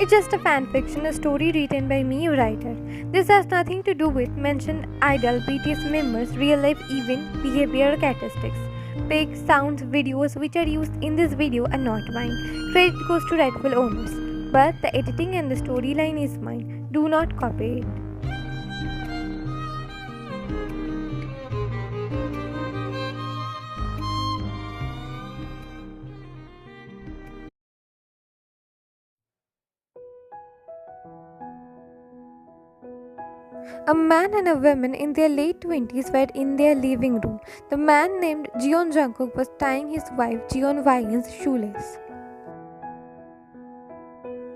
It's just a fanfiction, a story written by me, a writer. This has nothing to do with mentioned idol, BTS members, real life event, behavior characteristics. Pics, sounds, videos which are used in this video are not mine. Credit goes to rightful owners. But the editing and the storyline is mine. Do not copy it. A man and a woman in their late 20s were in their living room. The man named Jungkook was tying his wife Wyan's shoelace.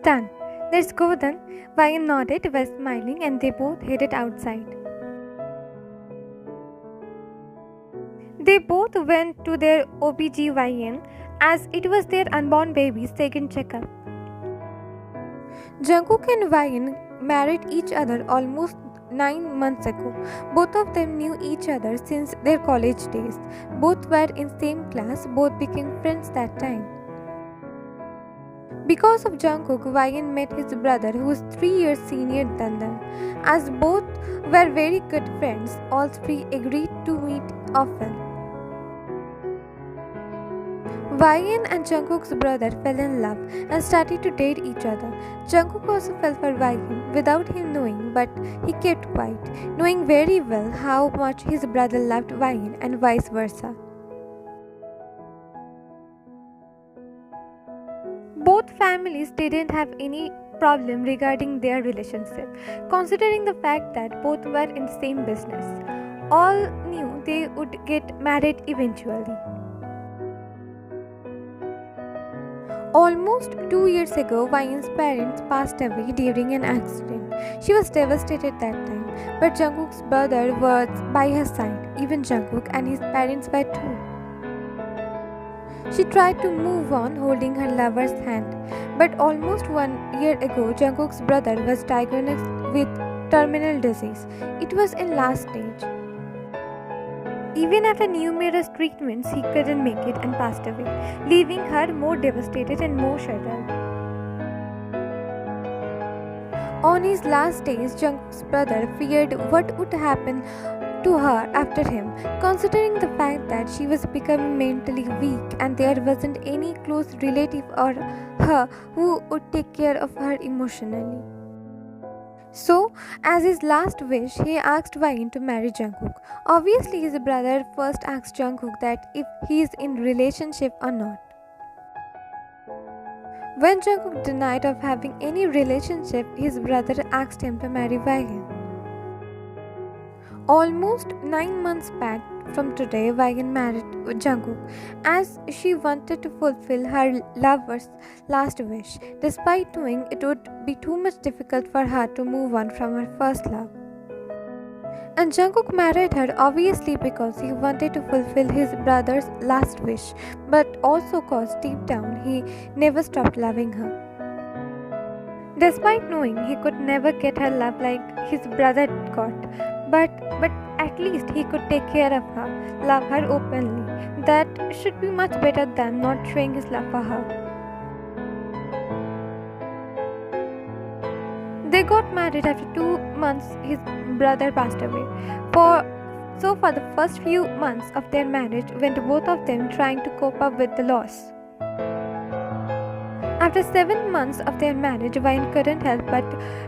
Done. Let's go then. Wyan nodded, was smiling, and they both headed outside. They both went to their OBGYN as it was their unborn baby's second checkup. Jungkook and Wyan married each other almost 9 months ago. Both of them knew each other since their college days. Both were in same class, both became friends that time. Because of Jungkook, Wyan met his brother who was 3 years senior than them. As both were very good friends, all three agreed to meet often. Wyan and Jungkook's brother fell in love and started to date each other. Jungkook also fell for Wyan without him knowing, but he kept quiet, knowing very well how much his brother loved Wyan and vice versa. Both families didn't have any problem regarding their relationship, considering the fact that both were in the same business. All knew they would get married eventually. Almost 2 years ago, Wyan's parents passed away during an accident. She was devastated that time, but Jungkook's brother was by her side. Even Jungkook and his parents were too. She tried to move on holding her lover's hand, but almost 1 year ago, Jungkook's brother was diagnosed with terminal disease. It was in last stage. Even after numerous treatments, he couldn't make it and passed away, leaving her more devastated and more shattered. On his last days, Jungkook's brother feared what would happen to her after him, considering the fact that she was becoming mentally weak and there wasn't any close relative or her who would take care of her emotionally. So, as his last wish, he asked Wyan to marry Jungkook. Obviously, his brother first asked Jungkook that if he is in relationship or not. When Jungkook denied of having any relationship, his brother asked him to marry Wyan. Almost 9 months back from today, Wyan married Jungkook as she wanted to fulfill her lover's last wish, despite knowing it would be too much difficult for her to move on from her first love. And Jungkook married her obviously because he wanted to fulfill his brother's last wish, but also cause deep down he never stopped loving her. Despite knowing he could never get her love like his brother got, but at least he could take care of her, love her openly. That should be much better than not showing his love for her. They got married after 2 months his brother passed away. For the first few months of their marriage went both of them trying to cope up with the loss. After 7 months of their marriage, Wyan couldn't help but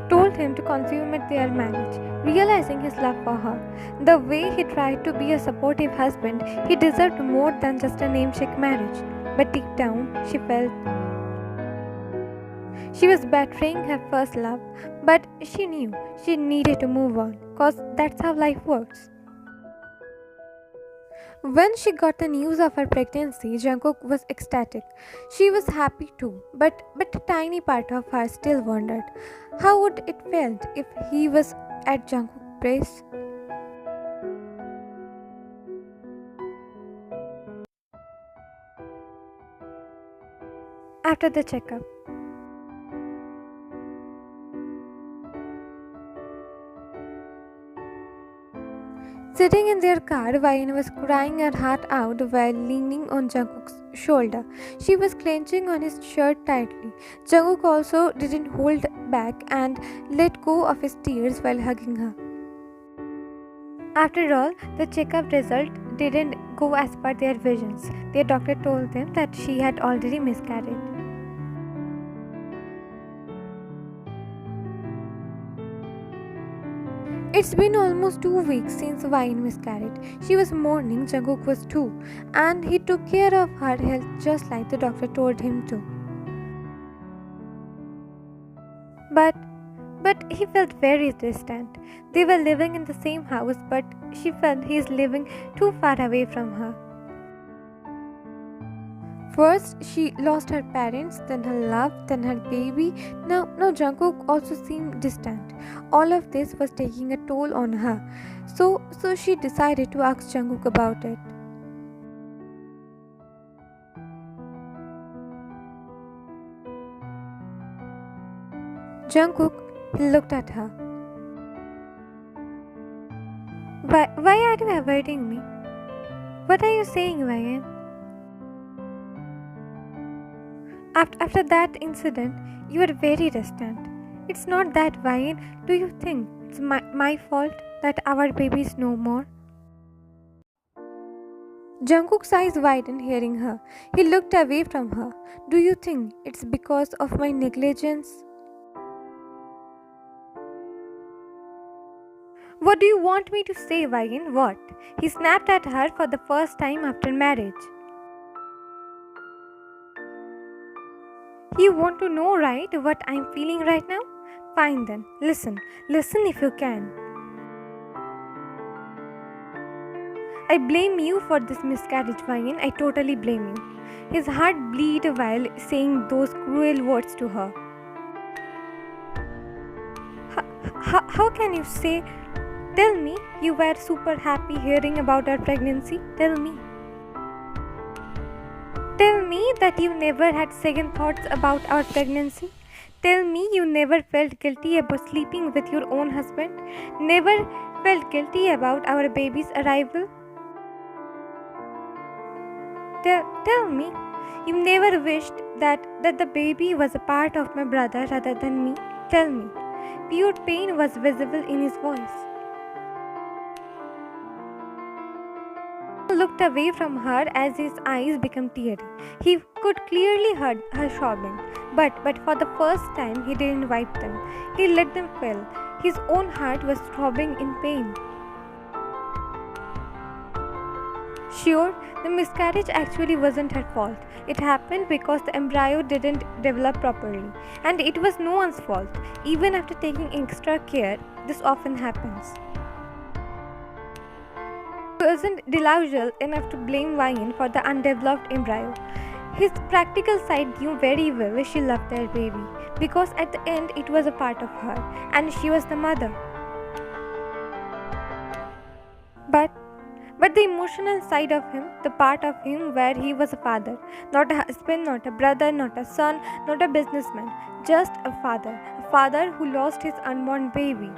told him to consummate their marriage, realizing his love for her. The way he tried to be a supportive husband, he deserved more than just a namesake marriage. But deep down, she felt she was betraying her first love, but she knew she needed to move on, cause that's how life works. When she got the news of her pregnancy, Jungkook was ecstatic. She was happy too, but a tiny part of her still wondered how would it felt if he was at Jungkook's place. After the checkup, Sitting in their car, Vayan was crying her heart out while leaning on Jungkook's shoulder. She was clenching on his shirt tightly. Jungkook also didn't hold back and let go of his tears while hugging her. After all, the checkup result didn't go as per their visions. Their doctor told them that she had already miscarried. It's been almost 2 weeks since Vayan miscarried. She was mourning, Jungkook was too, and he took care of her health just like the doctor told him to. But he felt very distant. They were living in the same house, but she felt he is living too far away from her. First, she lost her parents, then her love, then her baby. Now Jungkook also seemed distant. All of this was taking a toll on her. So she decided to ask Jungkook about it. Jungkook looked at her. Why are you avoiding me? What are you saying, Vayan? After that incident, you are very distant. It's not that, Vayan. Do you think it's my fault that our baby is no more? Jungkook's eyes widened hearing her. He looked away from her. Do you think it's because of my negligence? What do you want me to say, Vayan? What? He snapped at her for the first time after marriage. You want to know, right, what I'm feeling right now? Fine then, listen if you can. I blame you for this miscarriage, Vayan. I totally blame you. His heart bleed while saying those cruel words to her. How can you say? Tell me, you were super happy hearing about our pregnancy. Tell me. Tell me that you never had second thoughts about our pregnancy. Tell me you never felt guilty about sleeping with your own husband. Never felt guilty about our baby's arrival. Tell me, you never wished that the baby was a part of my brother rather than me. Tell me. Pure pain was visible in his voice. He looked away from her as his eyes became teary. He could clearly hear her sobbing, but for the first time he didn't wipe them. He let them fall. His own heart was throbbing in pain. Sure, the miscarriage actually wasn't her fault. It happened because the embryo didn't develop properly, and it was no one's fault. Even after taking extra care, this often happens. He wasn't delusional enough to blame Vayan for the undeveloped embryo. His practical side knew very well she loved their baby, because at the end it was a part of her, and she was the mother. But the emotional side of him, the part of him where he was a father, not a husband, not a brother, not a son, not a businessman, just a father who lost his unborn baby.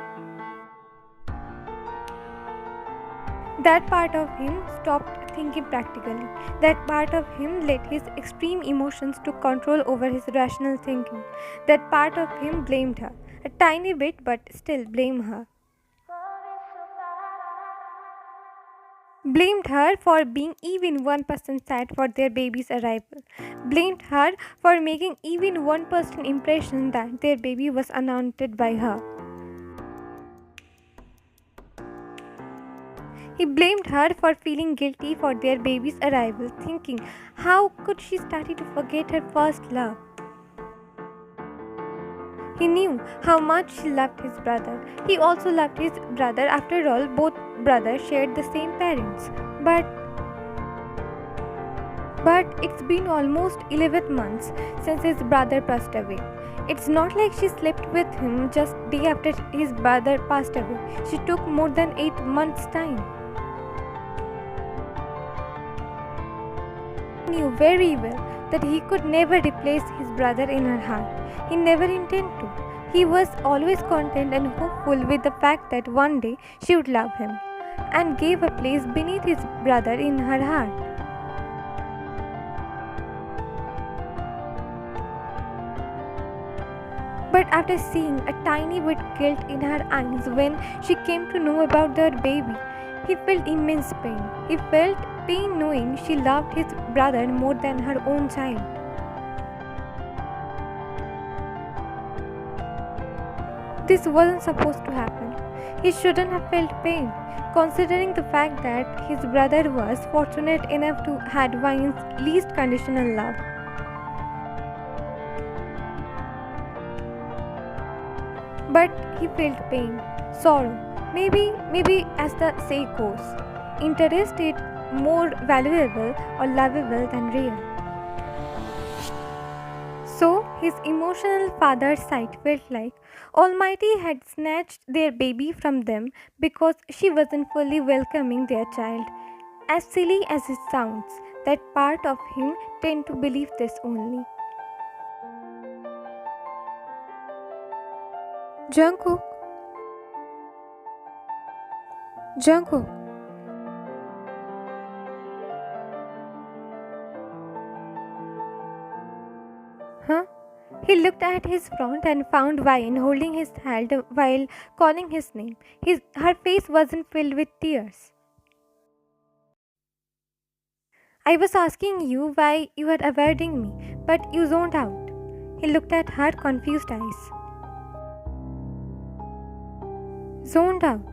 That part of him stopped thinking practically. That part of him let his extreme emotions to control over his rational thinking. That part of him blamed her. A tiny bit, but still blamed her. Blamed her for being even 1% sad for their baby's arrival. Blamed her for making even 1% impression that their baby was unwanted by her. He blamed her for feeling guilty for their baby's arrival, thinking, how could she start to forget her first love? He knew how much she loved his brother. He also loved his brother. After all, both brothers shared the same parents. But it's been almost 11 months since his brother passed away. It's not like she slept with him just day after his brother passed away. She took more than 8 months' time. He knew very well that he could never replace his brother in her heart. He never intended to. He was always content and hopeful with the fact that one day she would love him. and gave a place beneath his brother in her heart. But after seeing a tiny bit guilt in her eyes when she came to know about their baby, he felt immense pain. He felt pain knowing she loved his brother more than her own child. This wasn't supposed to happen. He shouldn't have felt pain, considering the fact that his brother was fortunate enough to had Vine's least conditional love. But he felt pain, sorrow. Maybe as the say goes, interest is more valuable or lovable than real. So his emotional father's side felt like Almighty had snatched their baby from them because she wasn't fully welcoming their child. As silly as it sounds, that part of him tend to believe this only. Jungkook. Jungkook. Huh? He looked at his front and found Vine holding his hand while calling his name. Her face wasn't filled with tears. I was asking you why you were avoiding me, but you zoned out. He looked at her confused eyes. Zoned out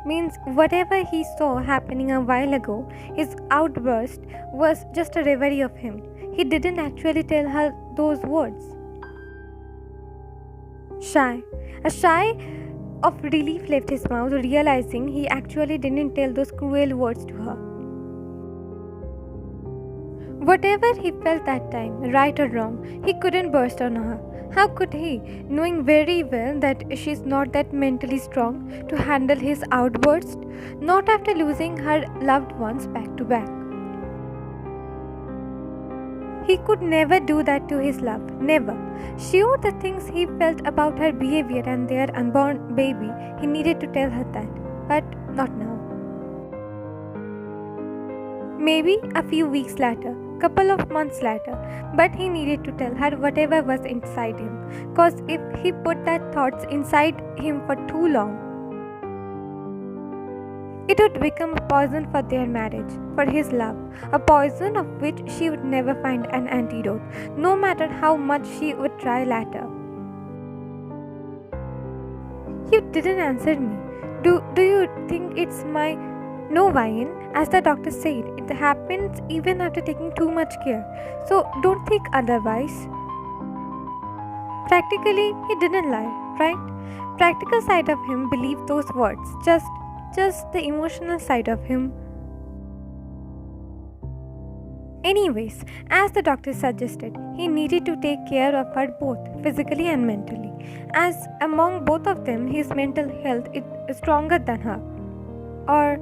means whatever he saw happening a while ago, his outburst was just a reverie of him. He didn't actually tell her those words. A sigh of relief left his mouth, realizing he actually didn't tell those cruel words to her. Whatever he felt that time, right or wrong, he couldn't burst on her. How could he, knowing very well that she's not that mentally strong to handle his outburst, not after losing her loved ones back to back? He could never do that to his love, never. Sure, the things he felt about her behavior and their unborn baby, he needed to tell her that, but not now. Maybe a few weeks later, couple of months later, but he needed to tell her whatever was inside him, cause if he put that thoughts inside him for too long, it would become a poison for their marriage, for his love, a poison of which she would never find an antidote, no matter how much she would try later. You didn't answer me. Do you think it's my no, Vine? As the doctor said, it happens even after taking too much care. So don't think otherwise. Practically, he didn't lie, right? Practical side of him believed those words. Just the emotional side of him. Anyways, as the doctor suggested, he needed to take care of her both physically and mentally. As among both of them, his mental health is stronger than her. Or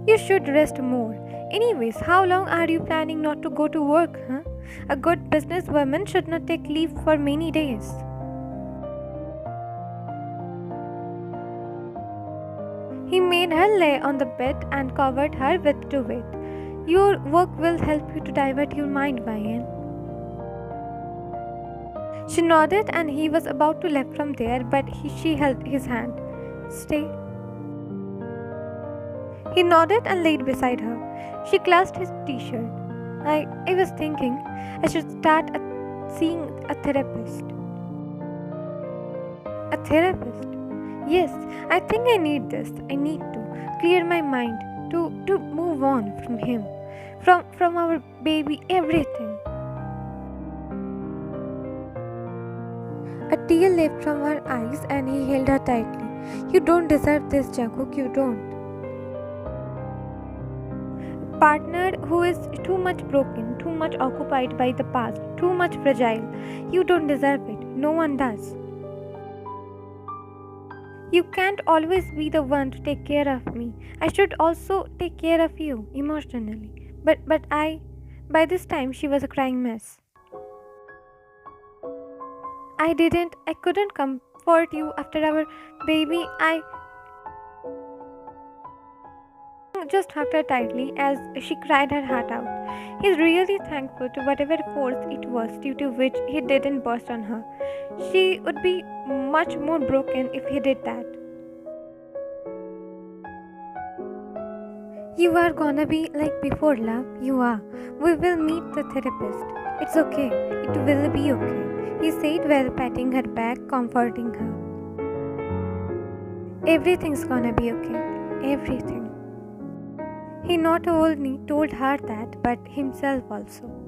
you should rest more. Anyways, how long are you planning not to go to work, huh? A good businesswoman should not take leave for many days. He made her lay on the bed and covered her with duvet. Your work will help you to divert your mind, Vian. She nodded and he was about to leave from there, but she held his hand. Stay. He nodded and laid beside her. She clasped his t-shirt. I was thinking I should start seeing a therapist. A therapist? Yes, I think I need this. I need to clear my mind, to move on from him, from our baby, everything. A tear left from her eyes and he held her tightly. You don't deserve this, Jungkook, you don't. Partner who is too much broken, too much occupied by the past, too much fragile. You don't deserve it. No one does. You can't always be the one to take care of me. I should also take care of you emotionally. But by this time she was a crying mess. I couldn't come comfort you after our baby. I just hugged her tightly as she cried her heart out. He's really thankful to whatever force it was due to which he didn't burst on her. She would be much more broken if he did that. You are gonna be like before, love. You are. We will meet the therapist. It's okay. It will be okay. He said while patting her back, comforting her. Everything's gonna be okay. Everything. He not only told her that, but himself also.